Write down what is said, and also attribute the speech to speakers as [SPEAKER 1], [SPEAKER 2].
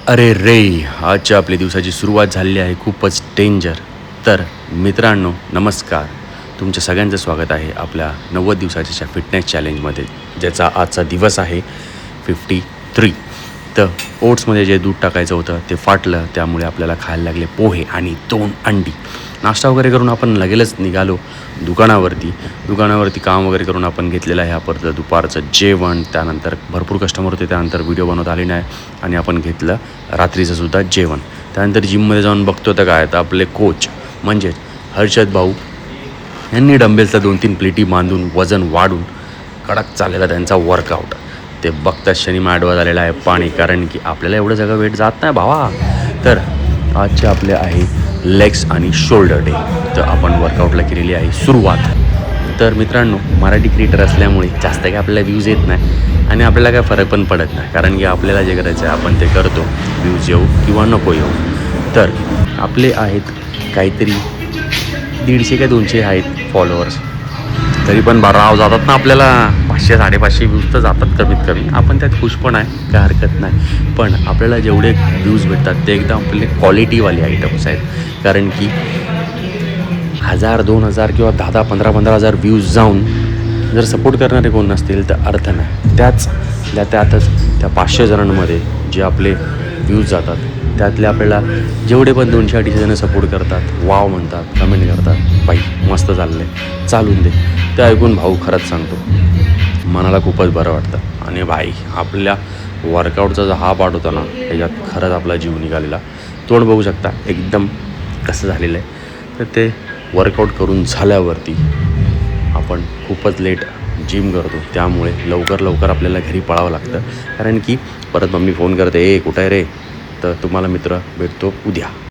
[SPEAKER 1] अरे रे, आजच्या आपल्या दिवसाची सुरुवात झालेली आहे खूपच डेंजर. तर मित्रांनो नमस्कार, तुमच्या सगळ्यांचं स्वागत आहे आपल्या 90 दिवसाच्या फिटनेस चॅलेंजमध्ये, ज्याचा आजचा दिवस आहे 53. तर ओट्समध्ये जे दूध टाकायचं होतं ते फाटलं, त्यामुळे आपल्याला खायला लागले पोहे आणि 2 अंडी. नाश्ता वगैरे करून आपण लगेच निघालो दुकानावरती काम वगैरे करून आपण घेतलेलं आहे परत दुपारचं जेवण. त्यानंतर भरपूर कस्टमर होते, त्यानंतर व्हिडिओ बनवता आले नाही आणि आपण घेतलं रात्रीचंसुद्धा जेवण. त्यानंतर जिममध्ये जाऊन बघतो तर काय, तर आपले कोच म्हणजेच हर्षद भाऊ यांनी डंबेलचा 2-3 प्लेटी बांधून वजन वाढून कडक चाललेला त्यांचा वर्कआउट. ते बघताच क्षणी माडवा झालेला आहे पाणी, कारण की आपल्याला एवढं सगळं वेट जात नाही भावा. तर आजचे आपले आहे लेग्स आणि शोल्डर डे. तर आपण वर्कआउटला केलेली आहे सुरुवात. तर मित्रांनो, मराठी क्रिएटर असल्यामुळे जास्त काही आपल्याला व्ह्यूज येत नाही आणि आपल्याला काय फरक पण पडत नाही, कारण की आपल्याला जे करायचं आहे आपण ते करतो, व्ह्यूज येऊ किंवा नको येऊ. तर आपले आहेत काहीतरी 150 का 200 आहेत फॉलोअर्स, तरी पण राव जातात ना आपल्याला 500-550 व्ह्यूज तर जातात कमीत कमी. आपण त्यात खुश पण आहे, काय हरकत नाही. पण आपल्याला जेवढे व्ह्यूज भेटतात ते एकदम आपले क्वालिटीवाले आयटम्स आहेत, कारण की 1000, 2000 किंवा 10-10, 15-15,000 व्ह्यूज जाऊन जर सपोर्ट करणारे कोण नसतील तर अर्थ नाही. त्यातच त्या 500 जणांमध्ये जे आपले व्ह्यूज जातात त्यातले आपल्याला जेवढे पण 200-250 जणं सपोर्ट करतात, वाव म्हणतात, कमेंट करतात, बाई मस्त चाललं आहे, चालून दे, ते ऐकून भाऊ खरंच सांगतो मनाला खूपच बरं वाटतं. आणि भाई आपल्या वर्कआउटचा जो हा पार्ट होता ना, त्याच्यात खरंच आपला जीव निघालेला. तोंड बघू शकता एकदम कसं झालेलं आहे. तर ते वर्कआउट करून झाल्यावरती आपण खूपच लेट जिम करतो, त्यामुळे लवकर आपल्याला घरी पळावं लागतं, कारण की परत मम्मी फोन करते, कुठं आहे रे. तर तुम्हाला मित्र भेटतो उद्या.